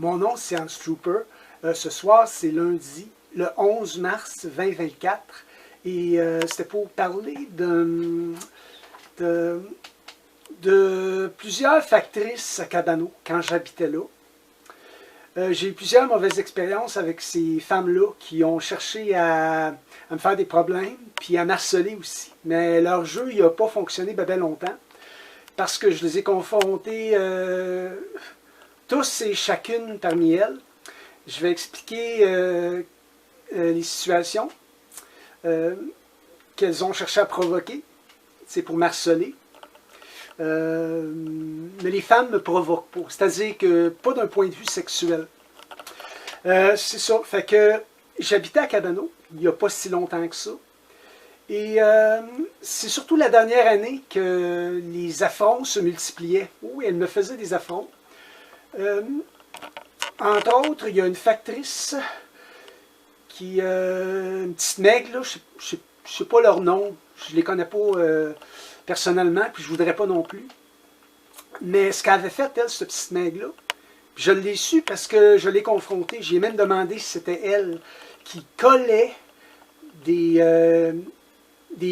Mon nom, c'est Hans Trooper. Ce soir, c'est lundi, le 11 mars 2024. Et c'était pour parler de plusieurs factrices à Cabano, quand j'habitais là. J'ai eu plusieurs mauvaises expériences avec ces femmes-là qui ont cherché à me faire des problèmes, puis à m'harceler aussi. Mais leur jeu, il n'a pas fonctionné bien longtemps, parce que je les ai confrontés tous et chacune parmi elles. Je vais expliquer les situations qu'elles ont cherché à provoquer. C'est pour m'harceler. Mais les femmes ne me provoquent pas. C'est-à-dire que pas d'un point de vue sexuel. C'est ça. Fait que j'habitais à Cabano, il n'y a pas si longtemps que ça. Et c'est surtout la dernière année que les affronts se multipliaient. Oui, elle me faisait des affronts. Entre autres, il y a une factrice qui, une petite maigre, là, je ne sais pas leur nom, je ne les connais pas personnellement, puis je ne voudrais pas non plus. Mais ce qu'elle avait fait, elle, cette petite maigre-là, je l'ai su parce que je l'ai confrontée. J'ai même demandé si c'était elle qui collait des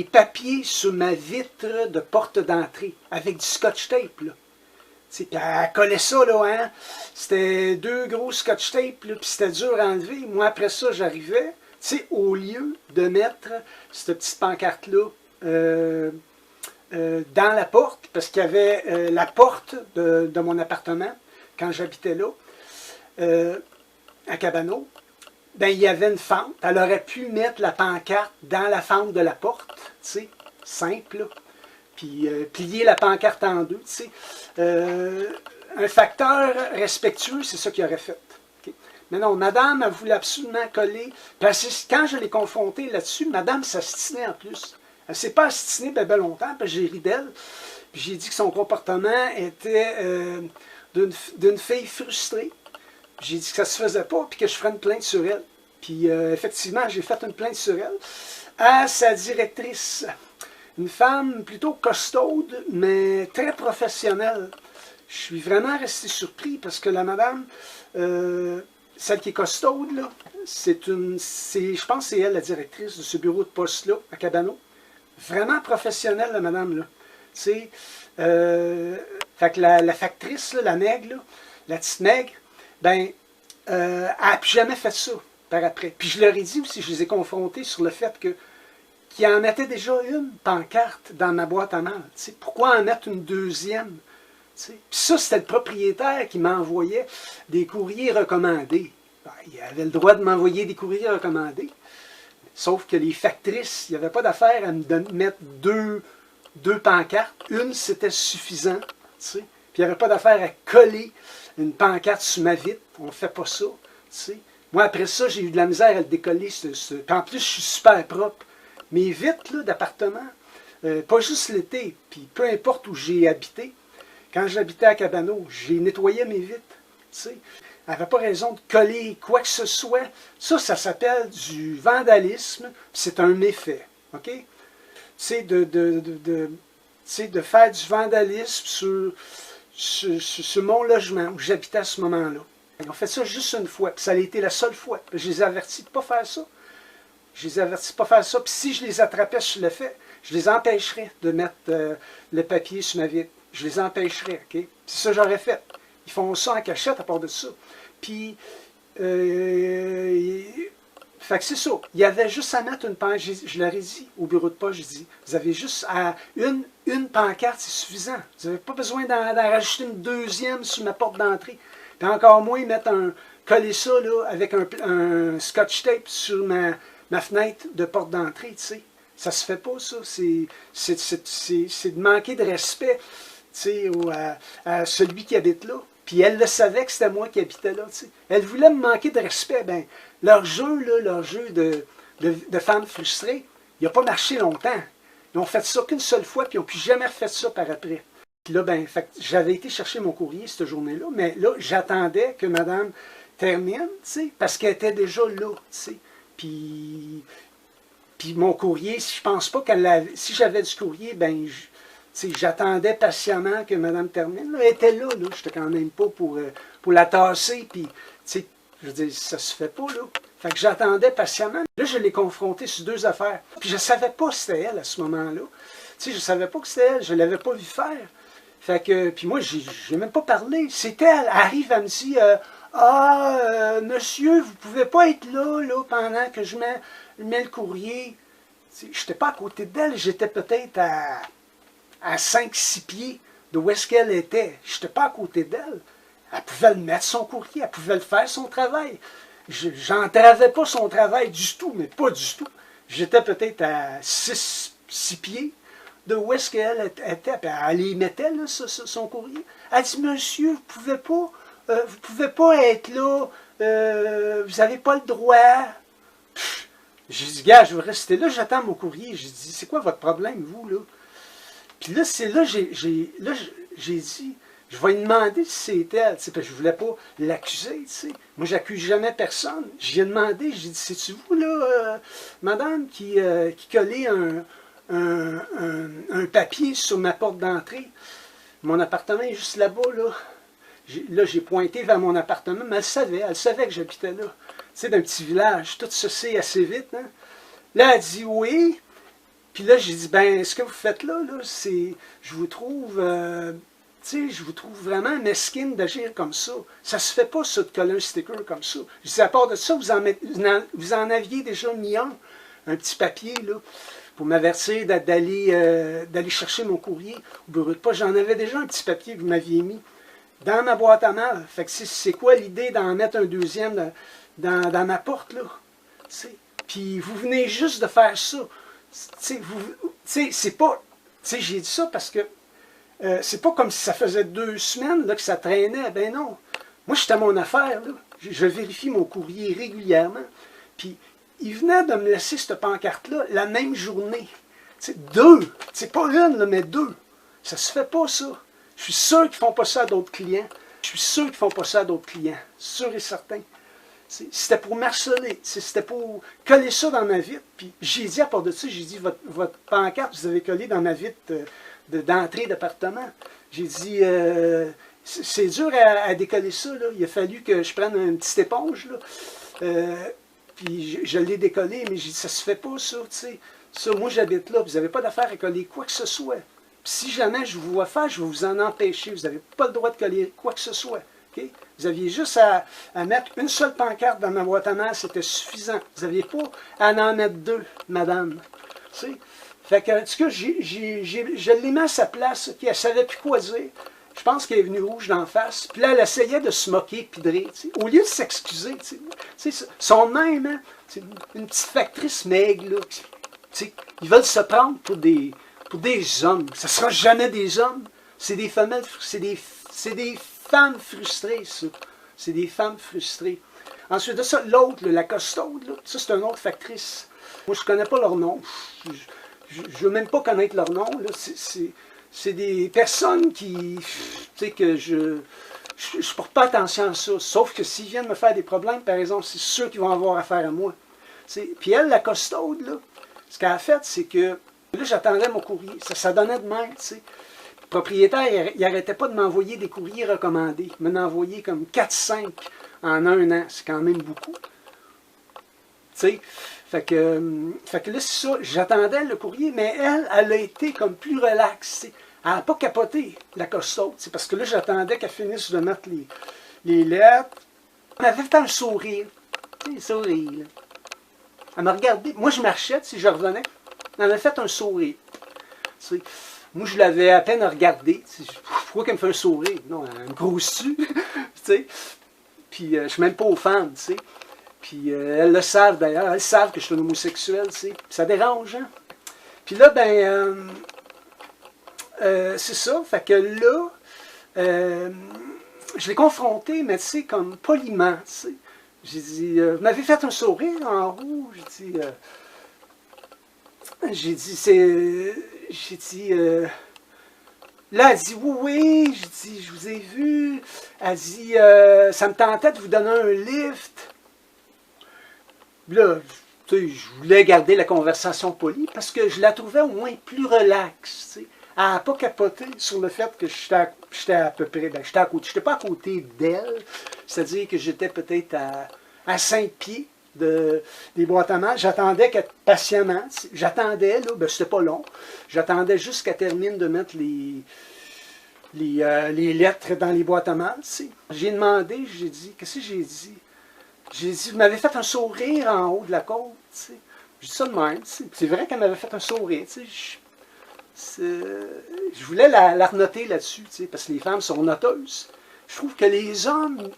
papiers sur ma vitre de porte d'entrée avec du scotch tape, là. Puis elle collait ça, là, hein? C'était 2 gros scotch tape, puis c'était dur à enlever. Moi, après ça, j'arrivais, au lieu de mettre cette petite pancarte-là dans la porte, parce qu'il y avait la porte de mon appartement, quand j'habitais là, à Cabano, ben, il y avait une fente. Elle aurait pu mettre la pancarte dans la fente de la porte, simple, là. Puis plier la pancarte en deux, un facteur respectueux, c'est ça qu'il aurait fait. Okay? Mais non, madame, elle voulait absolument coller. Parce que quand je l'ai confrontée là-dessus, madame s'astinait en plus. Elle ne s'est pas astinée bien longtemps, parce que j'ai ri d'elle. Puis j'ai dit que son comportement était d'une fille frustrée. J'ai dit que ça ne se faisait pas, puis que je ferais une plainte sur elle. Puis effectivement, j'ai fait une plainte sur elle à sa directrice. Une femme plutôt costaude, mais très professionnelle. Je suis vraiment resté surpris parce que la madame, celle qui est costaude, là, je pense que c'est elle la directrice de ce bureau de poste-là, à Cabano. Vraiment professionnelle, la madame, là. Fait que la factrice, là, la nègre, là, la petite nègre, ben, elle n'a plus jamais fait ça par après. Puis je leur ai dit aussi, je les ai confrontés sur le fait que qui en mettait déjà une pancarte dans ma boîte à mal. Pourquoi en mettre une deuxième? Puis ça, c'était le propriétaire qui m'envoyait des courriers recommandés. Ben, il avait le droit de m'envoyer des courriers recommandés. Sauf que les factrices, il n'y avait pas d'affaire à me mettre deux pancartes. Une, c'était suffisant. Puis il n'y avait pas d'affaire à coller une pancarte sur ma vitre. On ne fait pas ça. Moi, après ça, j'ai eu de la misère à le décoller. Puis en plus, je suis super propre. Mes vitres d'appartement, pas juste l'été, puis peu importe où j'ai habité, quand j'habitais à Cabano, j'ai nettoyé mes vitres. Elle n'avait pas raison de coller quoi que ce soit. Ça s'appelle du vandalisme, puis c'est un méfait. OK? De faire du vandalisme sur mon logement où j'habitais à ce moment-là. Ils ont fait ça juste une fois, puis ça a été la seule fois. Je les ai avertis de ne pas faire ça. Je les avertis de ne pas faire ça. Puis si je les attrapais sur le fait, je les empêcherais de mettre le papier sur ma vitre. Je les empêcherais, OK? C'est ça que j'aurais fait. Ils font ça en cachette à part de ça. Puis, fait que c'est ça. Il y avait juste à mettre une pancarte. Je leur ai dit au bureau de poste, je dis, vous avez juste une pancarte, c'est suffisant. Vous n'avez pas besoin d'en rajouter une deuxième sur ma porte d'entrée. Puis encore moins coller ça là, avec un scotch tape sur ma fenêtre de porte d'entrée, Ça se fait pas, ça. C'est de manquer de respect, à celui qui habite là. Puis elle le savait que c'était moi qui habitais là, Elle voulait me manquer de respect. Ben, leur jeu de femmes frustrées, il n'a pas marché longtemps. Ils ont fait ça qu'une seule fois, puis ils n'ont plus jamais refait ça par après. Puis là, ben, j'avais été chercher mon courrier cette journée-là, mais là, j'attendais que madame termine, parce qu'elle était déjà là, Puis mon courrier, je pense pas qu'elle l'avait. Si j'avais du courrier, ben j'attendais patiemment que madame termine. Elle était là, j'étais quand même pas pour pour la tasser, puis, tu sais, je veux dire, ça se fait pas, là. Fait que j'attendais patiemment. Là, je l'ai confrontée sur deux affaires. Puis je savais pas que c'était elle à ce moment-là. Tu sais, je savais pas que c'était elle, je l'avais pas vu faire. Fait que, puis moi, j'ai même pas parlé. C'était elle. Elle arrive, elle me dit, monsieur, vous pouvez pas être là, pendant que je mets le courrier. Je n'étais pas à côté d'elle, j'étais peut-être à 5-6 pieds de où est-ce qu'elle était. Je n'étais pas à côté d'elle. Elle pouvait le mettre, son courrier, elle pouvait le faire, son travail. Je n'entravais pas son travail du tout, mais pas du tout. J'étais peut-être à 6 pieds de où est-ce qu'elle était. Puis elle y mettait, là, son courrier. Elle dit, monsieur, vous pouvez pas être là, vous n'avez pas le droit. J'ai dit, gars, je vais rester là, j'attends mon courrier. J'ai dit, c'est quoi votre problème, vous, là? Puis là, c'est là, j'ai dit, je vais lui demander si c'est elle, parce que je ne voulais pas l'accuser, tu sais. Moi, j'accuse jamais personne. Je lui ai demandé, j'ai dit, c'est-tu vous, là, madame, qui collait un papier sur ma porte d'entrée? Mon appartement est juste là-bas, là. Là, j'ai pointé vers mon appartement, mais elle savait que j'habitais là. Tu sais, d'un petit village, tout se sait assez vite, hein. Là, elle dit oui. Puis là, j'ai dit, ben, ce que vous faites là, c'est, je vous trouve, tu sais, je vous trouve vraiment mesquine d'agir comme ça. Ça se fait pas, ça, de coller un sticker comme ça. Je dis, à part de ça, vous en aviez déjà mis un petit papier, là, pour m'avertir d'aller chercher mon courrier au bureau de poste. J'en avais déjà un petit papier que vous m'aviez mis dans ma boîte à mal. Fait que c'est quoi l'idée d'en mettre un deuxième dans ma porte, là? Puis vous venez juste de faire ça. C'est pas... j'ai dit ça parce que c'est pas comme si ça faisait 2 semaines là, que ça traînait. Ben non. Moi, j'étais à mon affaire, là. Je vérifie mon courrier régulièrement. Puis il venait de me laisser cette pancarte-là la même journée. T'sais, 2. C'est pas une, là, mais 2. Ça se fait pas, ça. Je suis sûr qu'ils font pas ça à d'autres clients. Je suis sûr qu'ils font pas ça à d'autres clients. Sûr et certain. C'était pour marceler, c'était pour coller ça dans ma vitre. Puis j'ai dit à part de ça, j'ai dit, votre pancarte, vous avez collé dans ma vitre d'entrée d'appartement. J'ai dit, c'est dur à décoller ça, là. Il a fallu que je prenne une petite éponge, là. Puis je l'ai décollé, mais j'ai dit, ça se fait pas, ça, tu sais. Ça, moi, j'habite là, vous n'avez pas d'affaire à coller quoi que ce soit. Puis si jamais je vous vois faire, je vais vous en empêcher. Vous n'avez pas le droit de coller quoi que ce soit. Okay? Vous aviez juste à mettre une seule pancarte dans ma boîte à mal, c'était suffisant. Vous n'aviez pas à en mettre 2, madame. Tu sais? Fait que, en tout cas, je l'ai mis à sa place, okay? Elle ne savait plus quoi dire. Je pense qu'elle est venue rouge d'en face. Puis là, elle essayait de se moquer puis de rire. Au lieu de s'excuser, son même, hein? Une petite factrice maigre, là. Ils veulent se prendre pour des hommes. Ça ne sera jamais des hommes. C'est des femelles, c'est des femmes frustrées, ça. C'est des femmes frustrées. Ensuite de ça, l'autre, la costaude, là, ça c'est une autre factrice. Moi, je ne connais pas leur nom. Je ne veux même pas connaître leur nom. C'est des personnes qui, tu sais, que je ne porte pas attention à ça. Sauf que s'ils viennent me faire des problèmes, par exemple, c'est sûr qu'ils vont avoir affaire à moi. Puis elle, la costaude, là, ce qu'elle a fait, c'est que là, j'attendais mon courrier. Ça donnait de même, tu sais. Le propriétaire, il n'arrêtait pas de m'envoyer des courriers recommandés. Il m'en a envoyé comme 4-5 en un an. C'est quand même beaucoup. Tu sais. Fait que là, c'est ça. J'attendais le courrier, mais elle a été comme plus relaxe. T'sais. Elle n'a pas capoté, la costaude. Parce que là, j'attendais qu'elle finisse de mettre les lettres. Elle avait fait un sourire. Tu sais, un sourire, là. Elle m'a regardé. Moi, je marchais, si je revenais. Elle avait fait un sourire. T'sais. Moi, je l'avais à peine regardé. Pourquoi qu'elle me fait un sourire? Non, elle me grosse-tu? Puis, je ne suis même pas aux femmes, tu sais. Puis, elles le savent d'ailleurs. Elles savent que je suis un homosexuel, tu sais. Ça dérange, hein? Puis là, ben, c'est ça. Fait que là, je l'ai confronté, mais tu sais, comme poliment, tu sais. J'ai dit, vous m'avez fait un sourire en haut. J'ai dit, là, elle dit, oui, j'ai dit, je vous ai vu. Elle dit, ça me tentait de vous donner un lift. Là, tu sais, je voulais garder la conversation polie parce que je la trouvais au moins plus relaxe. Tu sais. Elle n'a pas capoté sur le fait que J'étais à peu près, ben, j'étais à côté, j'étais pas à côté d'elle, c'est-à-dire que j'étais peut-être à 5 pieds des boîtes à mal. J'attendais patiemment, j'attendais, là, ben, c'était pas long, j'attendais juste qu'elle termine de mettre les lettres dans les boîtes à mal. J'ai demandé, j'ai dit, qu'est-ce que j'ai dit? J'ai dit, vous m'avez fait un sourire en haut de la côte, tu sais. J'ai dit ça de même, tu sais. C'est vrai qu'elle m'avait fait un sourire, tu sais. Je voulais la renoter là-dessus, tu sais, parce que les femmes sont noteuses. Je trouve que les hommes,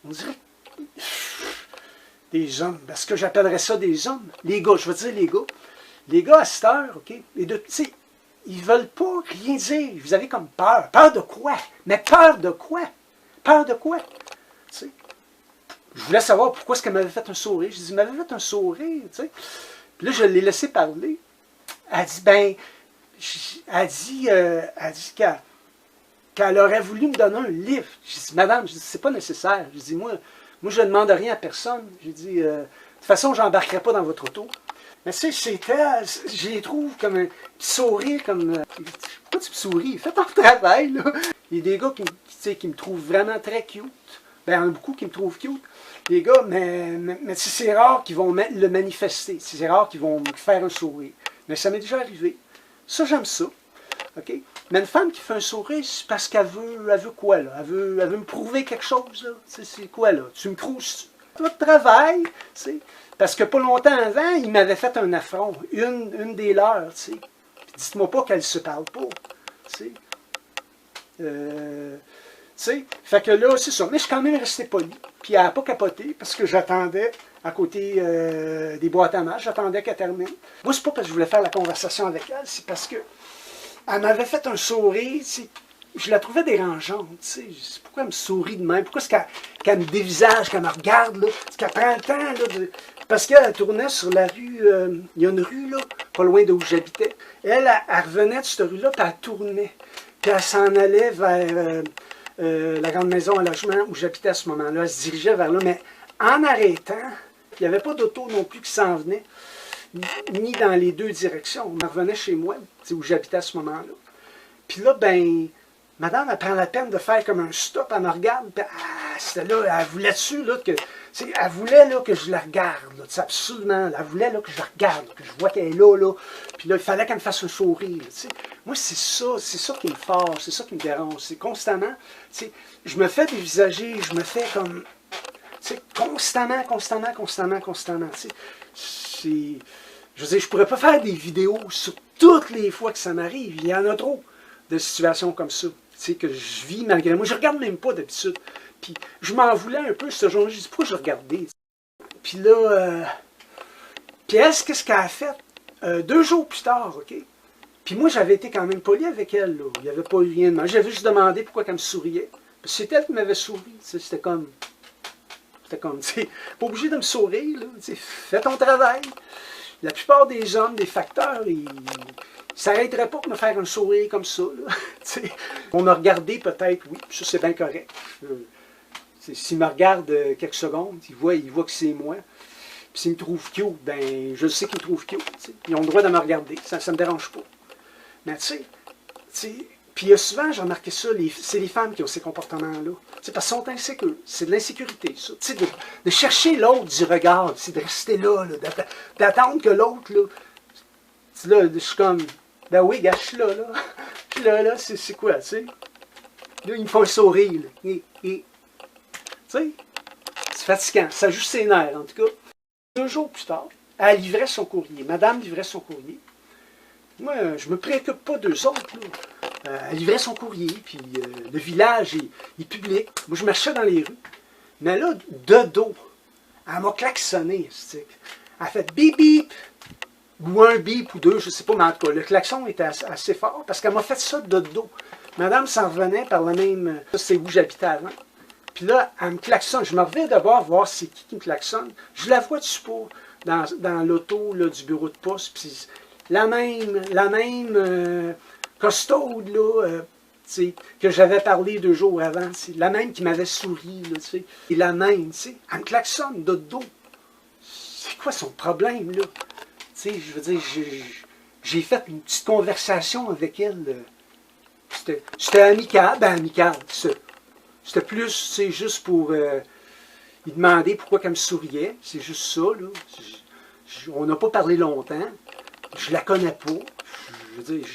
on dirait des hommes, parce que j'appellerais ça des hommes. Les gars, je veux dire les gars à cette heure, OK, tu sais, ils veulent pas rien dire. Vous avez comme peur. Peur de quoi? Mais peur de quoi? Peur de quoi? Tu sais. Je voulais savoir pourquoi est-ce qu'elle m'avait fait un sourire. Je dis, elle m'avait fait un sourire, tu sais. Puis là, je l'ai laissé parler. Elle dit, ben, elle dit qu'elle aurait voulu me donner un livre. J'ai dit, madame, c'est pas nécessaire. Je dis, moi, je ne demande rien à personne. J'ai dit, de toute façon, je n'embarquerai pas dans votre auto. Mais tu sais, je les trouve comme un petit sourire, comme... pourquoi tu me souris? Fais ton travail, là. Il y a des gars qui me trouvent vraiment très cute. Ben, il y en a beaucoup qui me trouvent cute. Les gars, mais c'est rare qu'ils vont le manifester. C'est rare qu'ils vont me faire un sourire. Mais ça m'est déjà arrivé. Ça, j'aime ça. OK? Mais une femme qui fait un sourire, c'est parce qu'elle veut quoi, là? Elle veut me prouver quelque chose, là. C'est quoi, là? Tu me trouves votre travail, tu sais? Parce que pas longtemps avant, il m'avait fait un affront. Une des leurs, tu sais. Dites-moi pas qu'elle se parle pas, tu sais. Fait que là, c'est ça. Mais je suis quand même resté poli. Puis elle n'a pas capoté parce que j'attendais à côté des boîtes à mal. J'attendais qu'elle termine. Moi, c'est pas parce que je voulais faire la conversation avec elle, c'est parce que elle m'avait fait un sourire. Je la trouvais dérangeante. Pourquoi elle me sourit de même? Pourquoi est-ce qu'elle me dévisage, qu'elle me regarde? Est-ce qu'elle prend le temps? Là, parce qu'elle tournait sur la rue. Il y a une rue, là, pas loin d'où j'habitais. Elle revenait de cette rue-là, puis elle tournait. Puis elle s'en allait vers la grande maison à logement où j'habitais à ce moment-là. Elle se dirigeait vers là. Mais en arrêtant, il n'y avait pas d'auto non plus qui s'en venait, ni dans les deux directions. On me revenait chez moi, où j'habitais à ce moment-là. Puis là, ben, madame, elle prend la peine de faire comme un stop, elle me regarde, puis c'était là, elle voulait dessus, là, elle voulait là, que je la regarde, là, absolument, elle voulait là, que je la regarde, que je vois qu'elle est là, puis là, il fallait qu'elle me fasse un sourire, tu sais. Moi, c'est ça qui me force, c'est ça qui me dérange, c'est constamment, tu sais, je me fais dévisager, je me fais comme, tu sais, constamment, tu sais, je veux dire, je pourrais pas faire des vidéos sur toutes les fois que ça m'arrive, il y en a trop de situations comme ça, tu sais, que je vis malgré moi. Je regarde même pas d'habitude. Puis je m'en voulais un peu ce jour-là. Je dis, pourquoi je regardais? Puis là, puis elle, qu'est-ce qu'elle a fait? 2 jours plus tard, OK? Puis moi, j'avais été quand même poli avec elle, là. Il n'y avait pas eu rien de mal. J'avais juste demandé pourquoi elle me souriait. C'est elle qui m'avait souri. C'était comme, tu sais, pas obligé de me sourire, là. Tu sais, fais ton travail. La plupart des hommes, des facteurs, ils ne s'arrêteraient pas pour me faire un sourire comme ça. On me regardé peut-être, oui, ça c'est bien correct. S'il me regarde quelques secondes, il voit que c'est moi. Puis s'il me trouve cute, ben je sais qu'il me trouve cute. T'sais. Ils ont le droit de me regarder, ça ne me dérange pas. Mais tu sais, puis souvent j'ai remarqué ça, c'est les femmes qui ont ces comportements-là. Parce qu'elles sont insécures. C'est de l'insécurité, ça. De chercher l'autre du regard, de rester là, d'attendre que l'autre, là, je suis comme, ben oui, gars, je suis là. Puis là, c'est quoi, tu sais? Là, ils me font un sourire, là. Tu sais? C'est fatigant. Ça joue ses nerfs, en tout cas. 2 jours plus tard, elle livrait son courrier. Madame livrait son courrier. Moi, je me préoccupe pas d'eux autres, là. Elle livrait son courrier, puis le village est public. Moi, je marchais dans les rues. Mais là, de dos, elle m'a klaxonné. Elle a fait bip bip, ou un bip ou 2, je ne sais pas, mais en tout cas, le klaxon était assez fort, parce qu'elle m'a fait ça de dos. Madame s'en revenait par la même... Ça, c'est où j'habitais avant. Puis là, elle me klaxonne. Je me reviens d'abord voir c'est qui me klaxonne. Je la vois dessus pas dans l'auto du bureau de poste, puis la même costaude, là, que j'avais parlé 2 jours avant, la même qui m'avait souri, là, et la même, elle me klaxonne de dos. C'est quoi son problème, là? Je veux dire, j'ai fait une petite conversation avec elle, C'était amical, ben amical. C'était plus, c'est juste pour lui demander pourquoi elle me souriait. C'est juste ça, là. On n'a pas parlé longtemps. Je la connais pas. Je veux dire,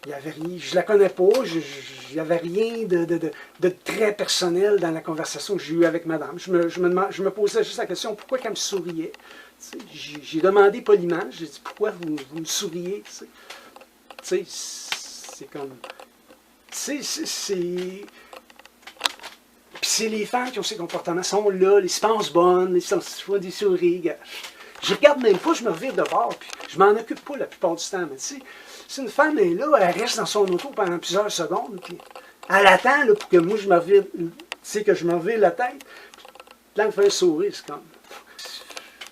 il y avait rien, je la connais pas. Il n'y avait rien de très personnel dans la conversation que j'ai eue avec madame. Je me posais juste la question, pourquoi elle me souriait? J'ai demandé poliment, j'ai dit, pourquoi vous me souriez? Tu sais, c'est comme... Puis c'est les femmes qui ont ces comportements, sont là, ils se pensent bonnes, ils font des souris. Je regarde même pas, je me revire de bord, puis je m'en occupe pas la plupart du temps. Mais tu sais, si une femme est là, elle reste dans son auto pendant plusieurs secondes, puis elle attend là, pour que moi je me revire, que je me revire la tête. Puis là, elle me fait un sourire, c'est comme...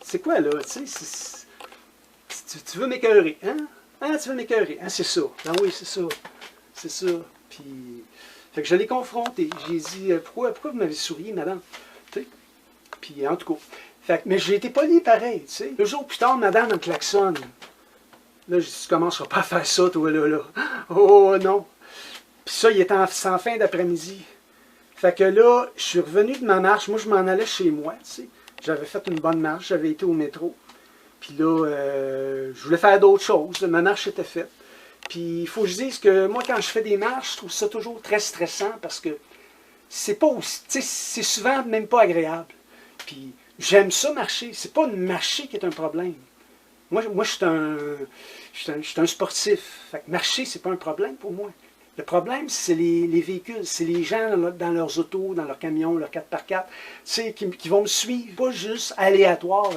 C'est quoi là, tu sais, tu veux m'écœurer, hein? Ah, tu veux m'écœurer, hein, c'est ça. Ben oui, c'est ça. C'est ça. Puis, fait que je l'ai confronté. J'ai dit, pourquoi vous m'avez souri, madame? Tu sais? Puis, en tout cas. Fait que, mais j'ai été poli pareil, tu sais. 2 jours plus tard, madame me klaxonne. Là, je dis, tu commenceras pas à faire ça, toi, là. Oh, non. Puis ça, il était en fin d'après-midi. Fait que là, je suis revenu de ma marche. Moi, je m'en allais chez moi, tu sais. J'avais fait une bonne marche, j'avais été au métro. Puis là, je voulais faire d'autres choses. Ma marche était faite. Puis il faut que je dise que moi, quand je fais des marches, je trouve ça toujours très stressant parce que c'est pas aussi, c'est souvent même pas agréable. Puis j'aime ça marcher. C'est pas marcher qui est un problème. Moi je suis un sportif. Fait que marcher, c'est pas un problème pour moi. Le problème, c'est les véhicules, c'est les gens dans leurs autos, dans leurs camions, leurs 4x4, qui vont me suivre, pas juste aléatoire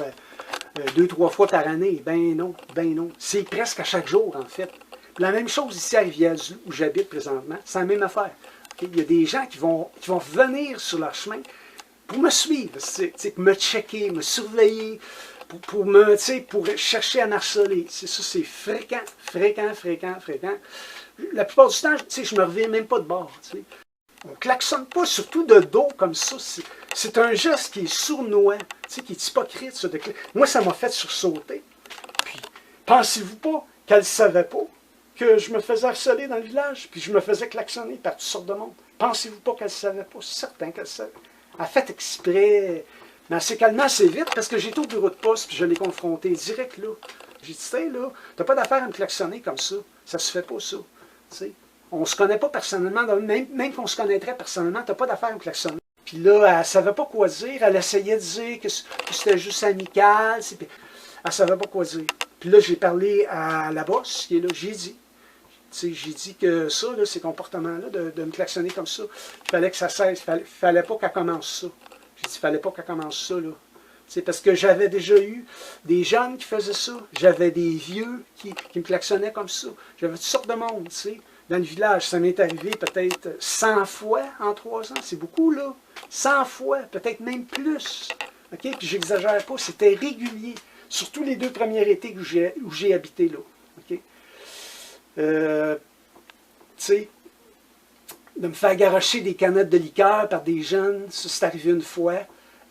2-3 fois par année. Ben non, ben non. C'est presque à chaque jour, en fait. La même chose ici à Rivière-du-Loup, où j'habite présentement, c'est la même affaire. Okay? Il y a des gens qui vont venir sur leur chemin pour me suivre, me checker, me surveiller, pour chercher à m'harceler. C'est ça, c'est fréquent. La plupart du temps, je me reviens même pas de bord. T'sais. On ne klaxonne pas, surtout de dos comme ça. C'est un geste qui est sournois, qui est hypocrite. Ça, moi, ça m'a fait sursauter. Puis, pensez-vous pas qu'elle ne savait pas que je me faisais harceler dans le village, puis je me faisais klaxonner par toutes sortes de monde? Pensez-vous pas qu'elle ne savait pas? C'est certain qu'elle savait. Elle a fait exprès. Mais elle s'est calmée assez vite parce que j'étais au bureau de poste, puis je l'ai confronté direct là. J'ai dit, tu là, t'as pas d'affaire à me klaxonner comme ça. Ça se fait pas, ça. T'sais. On ne se connaît pas personnellement, même qu'on se connaîtrait personnellement, tu n'as pas d'affaire à me klaxonner. Puis là, elle ne savait pas quoi dire, elle essayait de dire que c'était juste amical, elle ne savait pas quoi dire. Puis là, j'ai parlé à la boss qui est là, j'ai dit que ça, là, ces comportements-là, de me klaxonner comme ça, il fallait que ça cesse, il fallait pas qu'elle commence ça. J'ai dit, il fallait pas qu'elle commence ça, là. Parce que j'avais déjà eu des jeunes qui faisaient ça, j'avais des vieux qui me klaxonnaient comme ça, j'avais toutes sortes de monde, tu sais. Dans le village, ça m'est arrivé peut-être 100 fois en 3 ans. C'est beaucoup, là. 100 fois, peut-être même plus. Okay? Puis j'exagère pas, c'était régulier. Surtout les 2 premiers étés où j'ai habité là. Okay? Tu sais, de me faire garocher des canettes de liqueur par des jeunes, ça c'est arrivé une fois.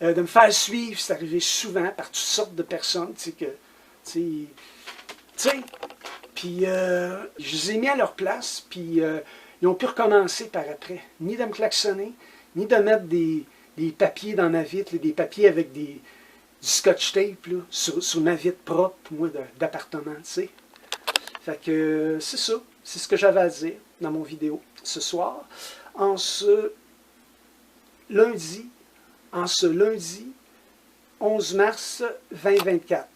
De me faire suivre, c'est arrivé souvent par toutes sortes de personnes. Tu sais, puis, je les ai mis à leur place, puis ils ont pu recommencer par après. Ni de me klaxonner, ni de mettre des papiers dans ma vitre, des papiers avec du scotch tape là, sur ma vitre propre, moi, d'appartement, tu sais. Fait que c'est ça. C'est ce que j'avais à dire dans mon vidéo ce soir. En ce lundi 11 mars 2024.